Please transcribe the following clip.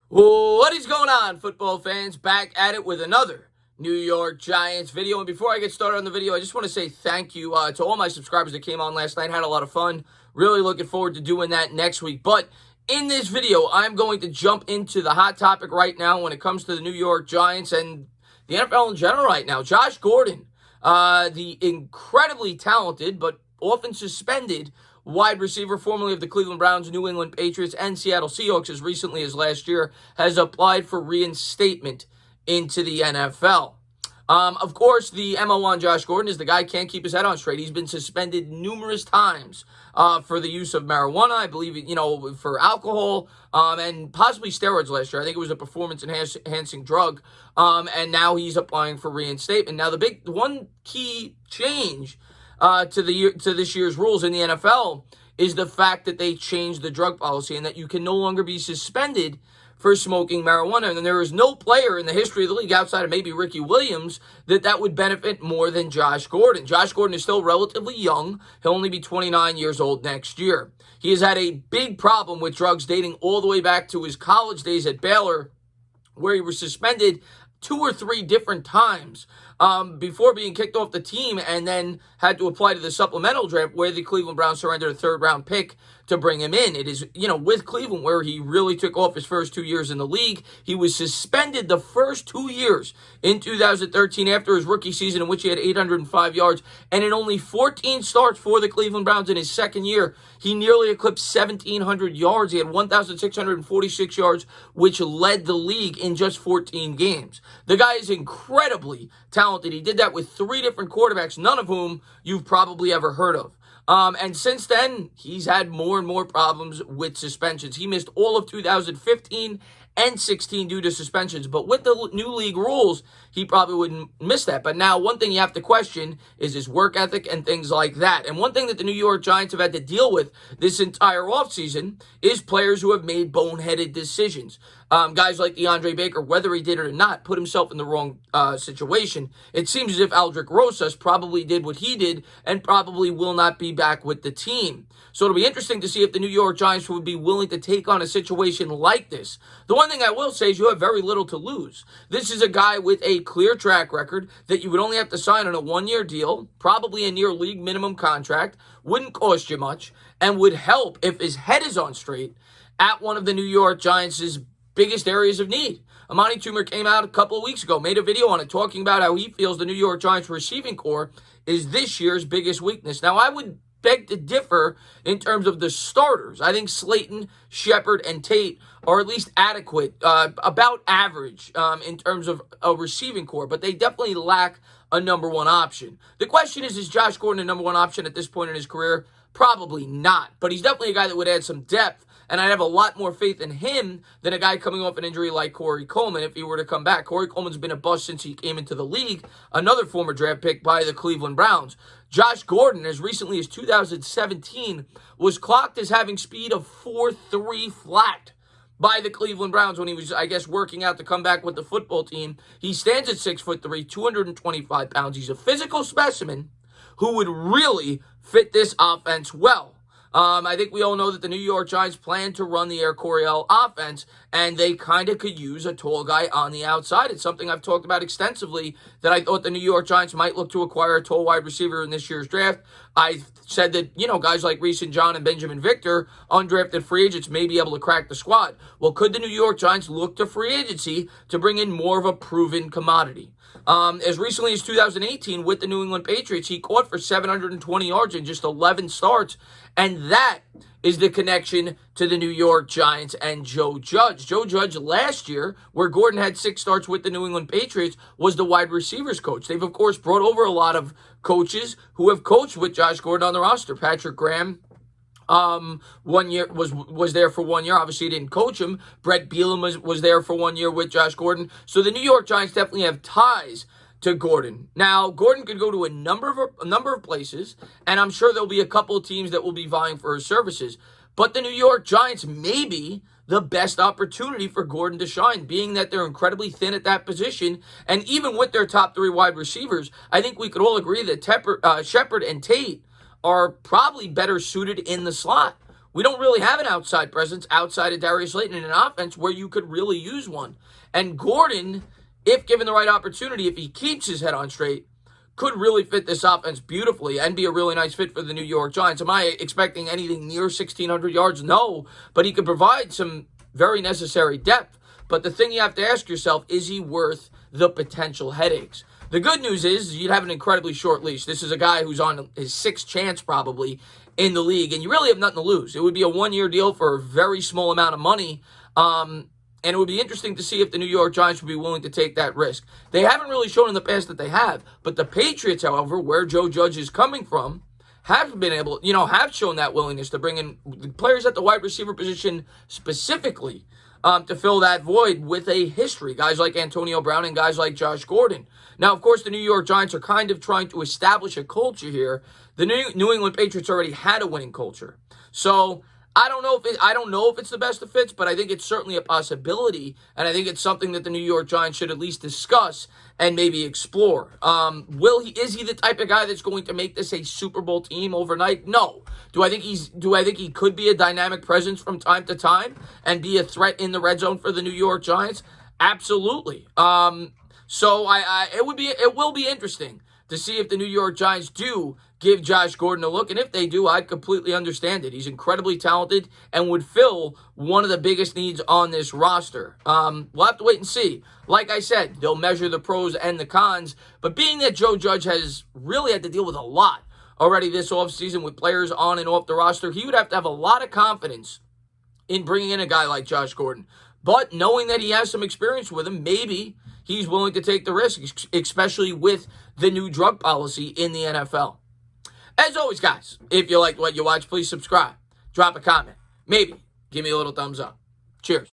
What is going on, football fans? Back at it with another New York Giants video. And before I get started on the video, I just want to say thank you to all my subscribers that came on last night. Had a lot of fun. Really looking forward to doing that next week. But in this video, I'm going to jump into the hot topic right now when it comes to the New York Giants and the NFL in general right now. Josh Gordon, the incredibly talented but often suspended wide receiver, formerly of the Cleveland Browns, New England Patriots, and Seattle Seahawks, as recently as last year, has applied for reinstatement into the NFL. Of course, the MO on Josh Gordon is the guy can't keep his head on straight. He's been suspended numerous times for the use of marijuana, I believe, for alcohol, and possibly steroids last year. I think it was a performance-enhancing drug, and now he's applying for reinstatement. Now, the one key change to this year's rules in the NFL is the fact that they changed the drug policy and that you can no longer be suspended for smoking marijuana. And there is no player in the history of the league outside of maybe Ricky Williams that would benefit more than Josh Gordon. Josh Gordon is still relatively young. He'll only be 29 years old next year. He has had a big problem with drugs dating all the way back to his college days at Baylor, where he was suspended 2 or 3 different times before being kicked off the team, and then had to apply to the supplemental draft where the Cleveland Browns surrendered a 3rd-round pick to bring him in. It is, with Cleveland, where he really took off his first 2 years in the league. He was suspended the first 2 years in 2013 after his rookie season, in which he had 805 yards. And in only 14 starts for the Cleveland Browns in his second year, he nearly eclipsed 1,700 yards. He had 1,646 yards, which led the league in just 14 games. The guy is incredibly talented. He did that with 3 different quarterbacks, none of whom you've probably ever heard of. And since then, he's had more and more problems with suspensions. He missed all of 2015 and 16 due to suspensions. But with the new league rules, he probably wouldn't miss that. But now, one thing you have to question is his work ethic and things like that. And one thing that the New York Giants have had to deal with this entire offseason is players who have made boneheaded decisions. Guys like DeAndre Baker, whether he did it or not, put himself in the wrong situation. It seems as if Aldrick Rosas probably did what he did and probably will not be back with the team. So it'll be interesting to see if the New York Giants would be willing to take on a situation like this. The one thing I will say is you have very little to lose. This is a guy with a clear track record that you would only have to sign on a 1-year deal, probably a near league minimum contract, wouldn't cost you much, and would help if his head is on straight at one of the New York Giants' biggest areas of need. Amani Toomer came out a couple of weeks ago, made a video on it, talking about how he feels the New York Giants receiving corps is this year's biggest weakness. Now, I would beg to differ in terms of the starters. I think Slayton, Shepard, and Tate are at least adequate, about average in terms of a receiving corps, but they definitely lack a number 1 option. The question is Josh Gordon a number 1 option at this point in his career? Probably not, but he's definitely a guy that would add some depth. And I'd have a lot more faith in him than a guy coming off an injury like Corey Coleman if he were to come back. Corey Coleman's been a bust since he came into the league, another former draft pick by the Cleveland Browns. Josh Gordon, as recently as 2017, was clocked as having speed of 4.3 flat by the Cleveland Browns when he was, I guess, working out to come back with the football team. He stands at 6'3", 225 pounds. He's a physical specimen who would really fit this offense well. I think we all know that the New York Giants plan to run the Air Coryell offense, and they kind of could use a tall guy on the outside. It's something I've talked about extensively, that I thought the New York Giants might look to acquire a tall wide receiver in this year's draft. I said that, guys like Reese and John and Benjamin Victor, undrafted free agents, may be able to crack the squad. Well, could the New York Giants look to free agency to bring in more of a proven commodity? As recently as 2018 with the New England Patriots, he caught for 720 yards in just 11 starts. And that is the connection to the New York Giants and Joe Judge. Joe Judge last year, where Gordon had 6 starts with the New England Patriots, was the wide receivers coach. They've, of course, brought over a lot of coaches who have coached with Josh Gordon on the roster. Patrick Graham, 1 year was there for 1 year. Obviously, he didn't coach him. Brett Bielema was there for 1 year with Josh Gordon. So the New York Giants definitely have ties to Gordon. Now, Gordon could go to a number of places, and I'm sure there'll be a couple of teams that will be vying for his services. But the New York Giants may be the best opportunity for Gordon to shine, being that they're incredibly thin at that position. And even with their top 3 wide receivers, I think we could all agree that Shepard and Tate are probably better suited in the slot. We don't really have an outside presence outside of Darius Slayton in an offense where you could really use one. And Gordon, if given the right opportunity, if he keeps his head on straight, could really fit this offense beautifully and be a really nice fit for the New York Giants. Am I expecting anything near 1,600 yards? No, but he could provide some very necessary depth. But the thing you have to ask yourself, is he worth the potential headaches? The good news is you'd have an incredibly short leash. This is a guy who's on his sixth chance probably in the league, and you really have nothing to lose. It would be a one-year deal for a very small amount of money, and it would be interesting to see if the New York Giants would be willing to take that risk. They haven't really shown in the past that they have, but the Patriots, however, where Joe Judge is coming from, have been able, have shown that willingness to bring in players at the wide receiver position specifically to fill that void with a history. Guys like Antonio Brown and guys like Josh Gordon. Now, of course, the New York Giants are kind of trying to establish a culture here. The New England Patriots already had a winning culture. So I don't know if it's the best of fits, but I think it's certainly a possibility, and I think it's something that the New York Giants should at least discuss and maybe explore. Is he the type of guy that's going to make this a Super Bowl team overnight? No. Do I think he could be a dynamic presence from time to time and be a threat in the red zone for the New York Giants? Absolutely. So it will be interesting to see if the New York Giants do give Josh Gordon a look. And if they do, I'd completely understand it. He's incredibly talented and would fill one of the biggest needs on this roster. We'll have to wait and see. Like I said, they'll measure the pros and the cons. But being that Joe Judge has really had to deal with a lot already this offseason with players on and off the roster, he would have to have a lot of confidence in bringing in a guy like Josh Gordon. But knowing that he has some experience with him, maybe he's willing to take the risk, especially with the new drug policy in the NFL. As always, guys, if you liked what you watched, please subscribe, drop a comment, maybe give me a little thumbs up. Cheers.